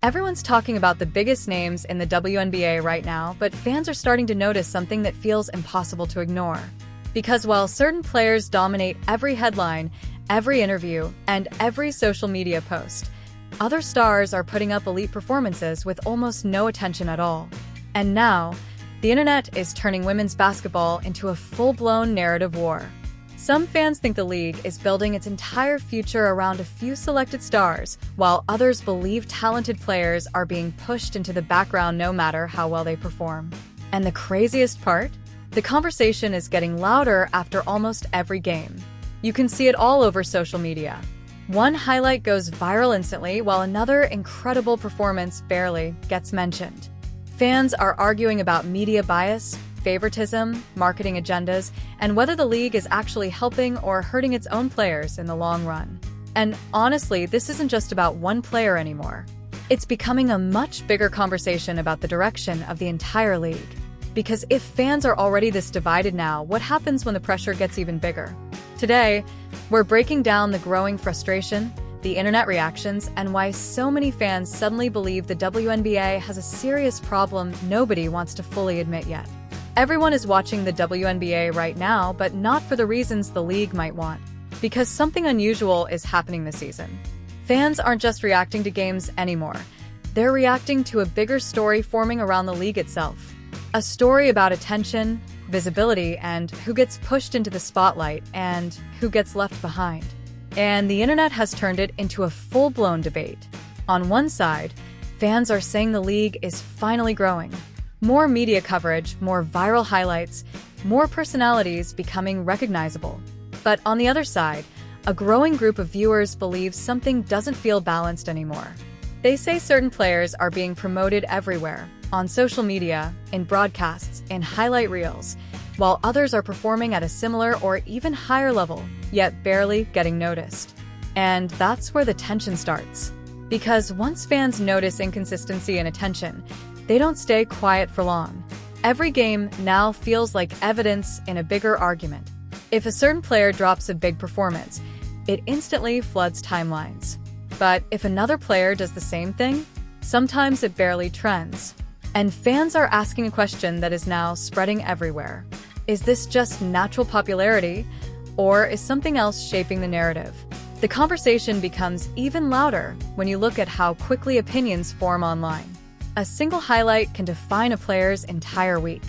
Everyone's talking about the biggest names in the WNBA right now, but fans are starting to notice something that feels impossible to ignore. Because while certain players dominate every headline, every interview, and every social media post, other stars are putting up elite performances with almost no attention at all. And now, the internet is turning women's basketball into a full-blown narrative war. Some fans think the league is building its entire future around a few selected stars, while others believe talented players are being pushed into the background no matter how well they perform. And the craziest part? The conversation is getting louder after almost every game. You can see it all over social media. One highlight goes viral instantly, while another incredible performance barely gets mentioned. Fans are arguing about media bias, favoritism, marketing agendas, and whether the league is actually helping or hurting its own players in the long run. And honestly, this isn't just about one player anymore. It's becoming a much bigger conversation about the direction of the entire league. Because if fans are already this divided now, what happens when the pressure gets even bigger? Today, we're breaking down the growing frustration, the internet reactions, and why so many fans suddenly believe the WNBA has a serious problem nobody wants to fully admit yet. Everyone is watching the WNBA right now, but not for the reasons the league might want. Because something unusual is happening this season. Fans aren't just reacting to games anymore. They're reacting to a bigger story forming around the league itself. A story about attention, visibility, and who gets pushed into the spotlight and who gets left behind. And the internet has turned it into a full-blown debate. On one side, fans are saying the league is finally growing. More media coverage, more viral highlights, more personalities becoming recognizable. But on the other side, a growing group of viewers believes something doesn't feel balanced anymore. They say certain players are being promoted everywhere, on social media, in broadcasts, in highlight reels, while others are performing at a similar or even higher level, yet barely getting noticed. And that's where the tension starts. Because once fans notice inconsistency in attention, they don't stay quiet for long. Every game now feels like evidence in a bigger argument. If a certain player drops a big performance, it instantly floods timelines. But if another player does the same thing, sometimes it barely trends. And fans are asking a question that is now spreading everywhere. Is this just natural popularity, or is something else shaping the narrative? The conversation becomes even louder when you look at how quickly opinions form online. A single highlight can define a player's entire week.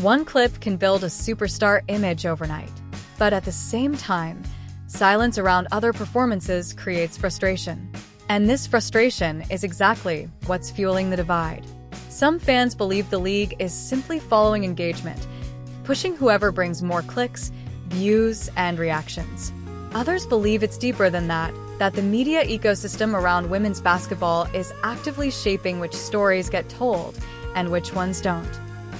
One clip can build a superstar image overnight. But at the same time, silence around other performances creates frustration. And this frustration is exactly what's fueling the divide. Some fans believe the league is simply following engagement, pushing whoever brings more clicks, views, and reactions. Others believe it's deeper than that the media ecosystem around women's basketball is actively shaping which stories get told and which ones don't.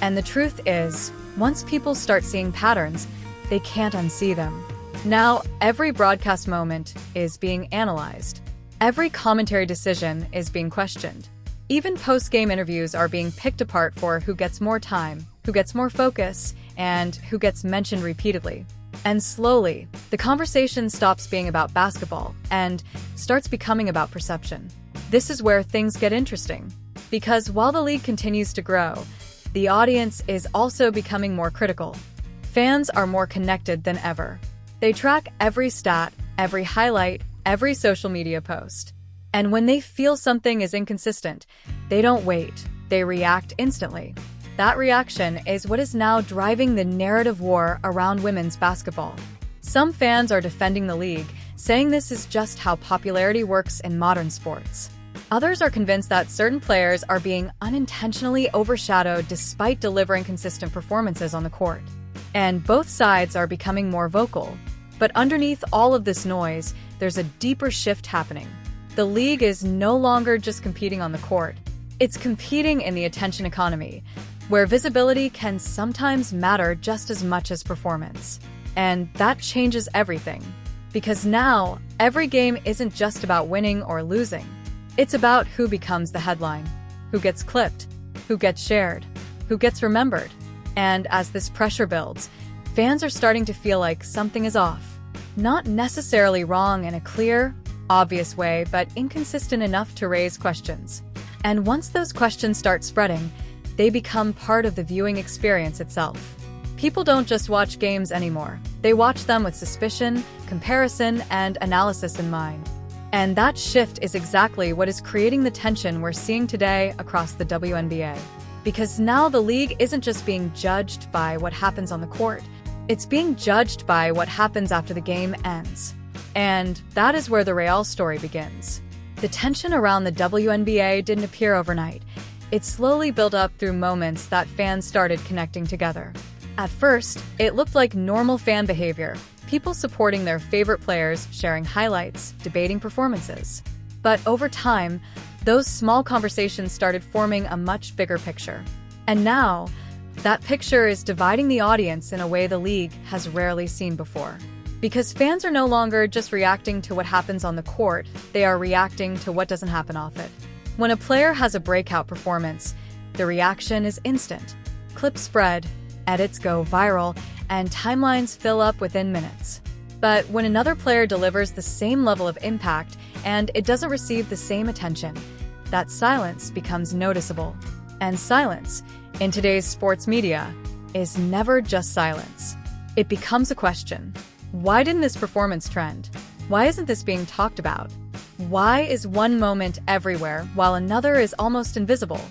And the truth is, once people start seeing patterns, they can't unsee them. Now, every broadcast moment is being analyzed. Every commentary decision is being questioned. Even post-game interviews are being picked apart for who gets more time, who gets more focus, and who gets mentioned repeatedly. And slowly, the conversation stops being about basketball and starts becoming about perception. This is where things get interesting. Because while the league continues to grow, the audience is also becoming more critical. Fans are more connected than ever. They track every stat, every highlight, every social media post. And when they feel something is inconsistent, they don't wait, they react instantly. That reaction is what is now driving the narrative war around women's basketball. Some fans are defending the league, saying this is just how popularity works in modern sports. Others are convinced that certain players are being unintentionally overshadowed despite delivering consistent performances on the court. And both sides are becoming more vocal. But underneath all of this noise, there's a deeper shift happening. The league is no longer just competing on the court. It's competing in the attention economy, where visibility can sometimes matter just as much as performance. And that changes everything. Because now, every game isn't just about winning or losing. It's about who becomes the headline, who gets clipped, who gets shared, who gets remembered. And as this pressure builds, fans are starting to feel like something is off. Not necessarily wrong in a clear, obvious way, but inconsistent enough to raise questions. And once those questions start spreading, they become part of the viewing experience itself. People don't just watch games anymore. They watch them with suspicion, comparison, and analysis in mind. And that shift is exactly what is creating the tension we're seeing today across the WNBA. Because now the league isn't just being judged by what happens on the court, it's being judged by what happens after the game ends. And that is where the real story begins. The tension around the WNBA didn't appear overnight. It slowly built up through moments that fans started connecting together. At first, it looked like normal fan behavior, people supporting their favorite players, sharing highlights, debating performances. But over time, those small conversations started forming a much bigger picture. And now, that picture is dividing the audience in a way the league has rarely seen before. Because fans are no longer just reacting to what happens on the court, they are reacting to what doesn't happen off it. When a player has a breakout performance, the reaction is instant. Clips spread, edits go viral, and timelines fill up within minutes. But when another player delivers the same level of impact and it doesn't receive the same attention, that silence becomes noticeable. And silence, in today's sports media, is never just silence. It becomes a question. Why didn't this performance trend? Why isn't this being talked about? Why is one moment everywhere while another is almost invisible?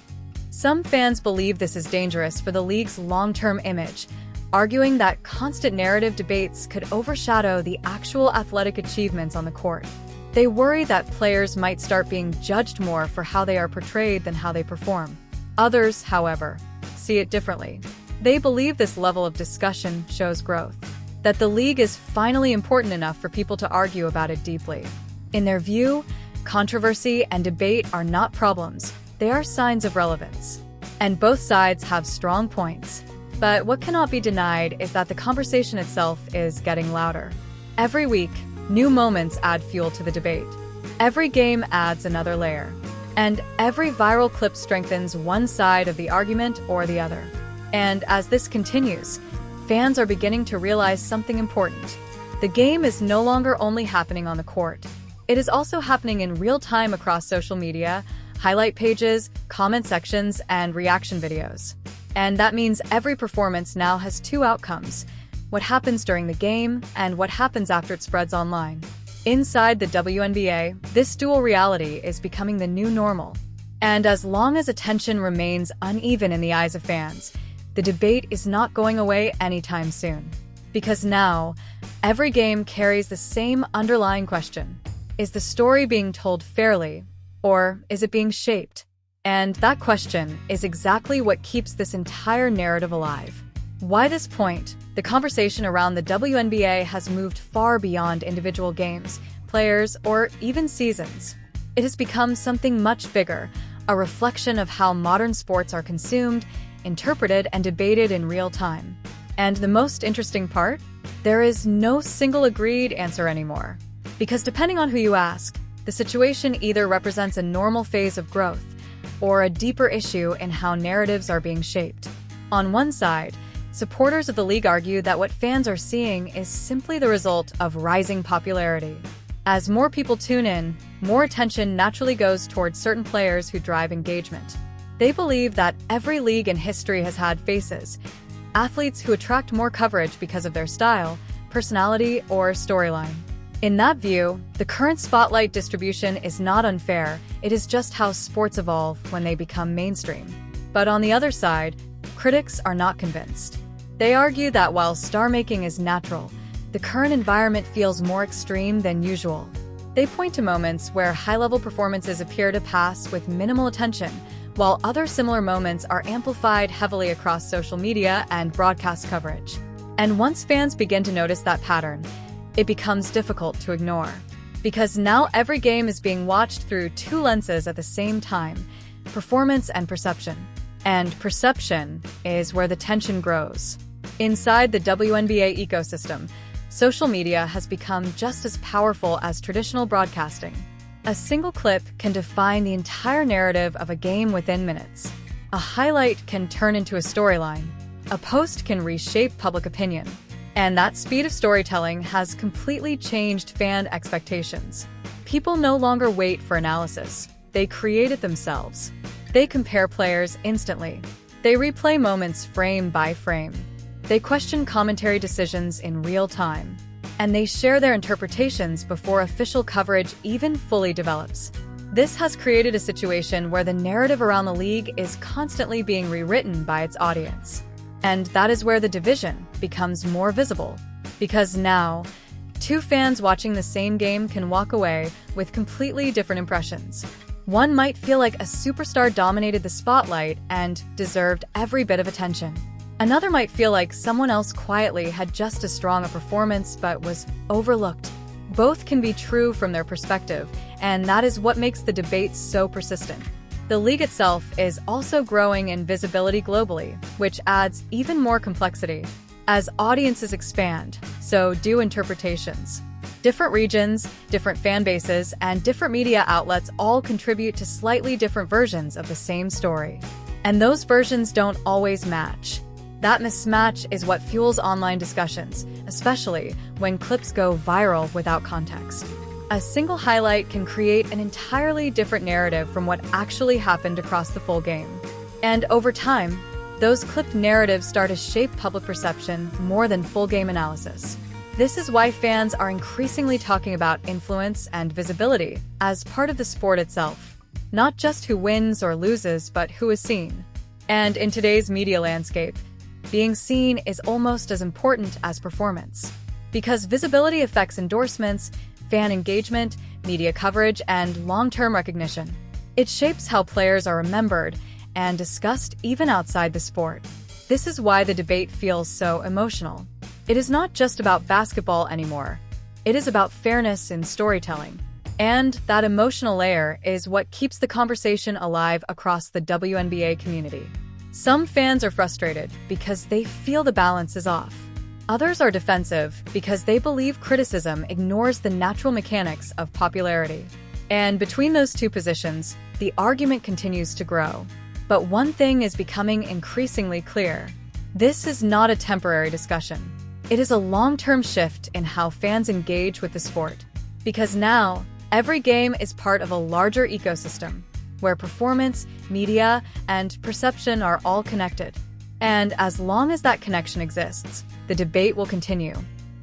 Some fans believe this is dangerous for the league's long-term image, arguing that constant narrative debates could overshadow the actual athletic achievements on the court. They worry that players might start being judged more for how they are portrayed than how they perform. Others, however, see it differently. They believe this level of discussion shows growth, that the league is finally important enough for people to argue about it deeply. In their view, controversy and debate are not problems, they are signs of relevance. And both sides have strong points. But what cannot be denied is that the conversation itself is getting louder. Every week, new moments add fuel to the debate. Every game adds another layer. And every viral clip strengthens one side of the argument or the other. And as this continues, fans are beginning to realize something important. The game is no longer only happening on the court. It is also happening in real time across social media, highlight pages, comment sections, and reaction videos. And that means every performance now has two outcomes: what happens during the game and what happens after it spreads online. Inside the WNBA, this dual reality is becoming the new normal. And as long as attention remains uneven in the eyes of fans, the debate is not going away anytime soon. Because now, every game carries the same underlying question. Is the story being told fairly, or is it being shaped? And that question is exactly what keeps this entire narrative alive. By this point, the conversation around the WNBA has moved far beyond individual games, players, or even seasons. It has become something much bigger, a reflection of how modern sports are consumed, interpreted, and debated in real time. And the most interesting part? There is no single agreed answer anymore. Because depending on who you ask, the situation either represents a normal phase of growth or a deeper issue in how narratives are being shaped. On one side, supporters of the league argue that what fans are seeing is simply the result of rising popularity. As more people tune in, more attention naturally goes towards certain players who drive engagement. They believe that every league in history has had faces, athletes who attract more coverage because of their style, personality, or storyline. In that view, the current spotlight distribution is not unfair, it is just how sports evolve when they become mainstream. But on the other side, critics are not convinced. They argue that while star-making is natural, the current environment feels more extreme than usual. They point to moments where high-level performances appear to pass with minimal attention, while other similar moments are amplified heavily across social media and broadcast coverage. And once fans begin to notice that pattern, it becomes difficult to ignore. Because now every game is being watched through two lenses at the same time: performance and perception. And perception is where the tension grows. Inside the WNBA ecosystem, social media has become just as powerful as traditional broadcasting. A single clip can define the entire narrative of a game within minutes. A highlight can turn into a storyline. A post can reshape public opinion. And that speed of storytelling has completely changed fan expectations. People no longer wait for analysis. they create it themselves. They compare players instantly. They replay moments frame by frame. They question commentary decisions in real time. And they share their interpretations before official coverage even fully develops. This has created a situation where the narrative around the league is constantly being rewritten by its audience. And that is where the division becomes more visible. Because now, two fans watching the same game can walk away with completely different impressions. One might feel like a superstar dominated the spotlight and deserved every bit of attention. Another might feel like someone else quietly had just as strong a performance but was overlooked. Both can be true from their perspective, and that is what makes the debates so persistent. The league itself is also growing in visibility globally, which adds even more complexity. As audiences expand, so do interpretations. Different regions, different fan bases, and different media outlets all contribute to slightly different versions of the same story. And those versions don't always match. That mismatch is what fuels online discussions, especially when clips go viral without context. A single highlight can create an entirely different narrative from what actually happened across the full game. And over time, those clipped narratives start to shape public perception more than full game analysis. This is why fans are increasingly talking about influence and visibility as part of the sport itself. Not just who wins or loses, but who is seen. And in today's media landscape, being seen is almost as important as performance. Because visibility affects endorsements, fan engagement, media coverage, and long-term recognition. It shapes how players are remembered and discussed even outside the sport. This is why the debate feels so emotional. It is not just about basketball anymore. It is about fairness in storytelling. And that emotional layer is what keeps the conversation alive across the WNBA community. Some fans are frustrated because they feel the balance is off. Others are defensive because they believe criticism ignores the natural mechanics of popularity. And between those two positions, the argument continues to grow. But one thing is becoming increasingly clear. This is not a temporary discussion. It is a long-term shift in how fans engage with the sport. Because now, every game is part of a larger ecosystem, where performance, media, and perception are all connected. And as long as that connection exists, the debate will continue.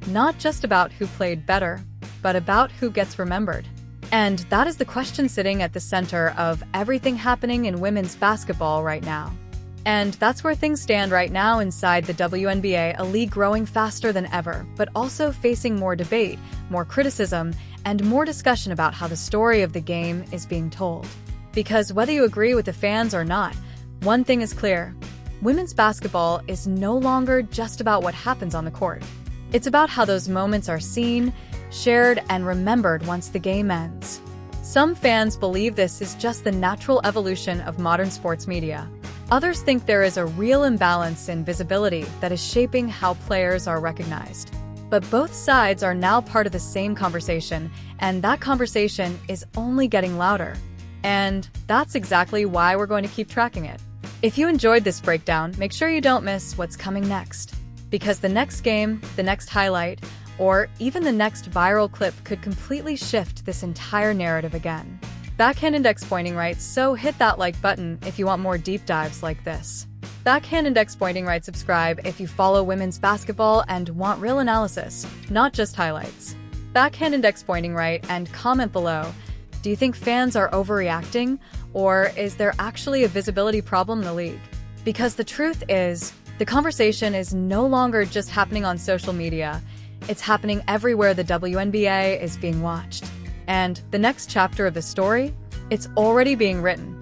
Not just about who played better, but about who gets remembered. And that is the question sitting at the center of everything happening in women's basketball right now. And that's where things stand right now inside the WNBA, a league growing faster than ever, but also facing more debate, more criticism, and more discussion about how the story of the game is being told. Because whether you agree with the fans or not, one thing is clear. Women's basketball is no longer just about what happens on the court. It's about how those moments are seen, shared, and remembered once the game ends. Some fans believe this is just the natural evolution of modern sports media. Others think there is a real imbalance in visibility that is shaping how players are recognized. But both sides are now part of the same conversation, and that conversation is only getting louder. And that's exactly why we're going to keep tracking it. If you enjoyed this breakdown, make sure you don't miss what's coming next. Because the next game, the next highlight, or even the next viral clip could completely shift this entire narrative again. Backhand Index Pointing Right, so hit that like button if you want more deep dives like this. Backhand Index Pointing Right, subscribe if you follow women's basketball and want real analysis, not just highlights. Backhand Index Pointing Right, and comment below. Do you think fans are overreacting, or is there actually a visibility problem in the league? Because the truth is, the conversation is no longer just happening on social media, it's happening everywhere the WNBA is being watched. And the next chapter of the story? It's already being written.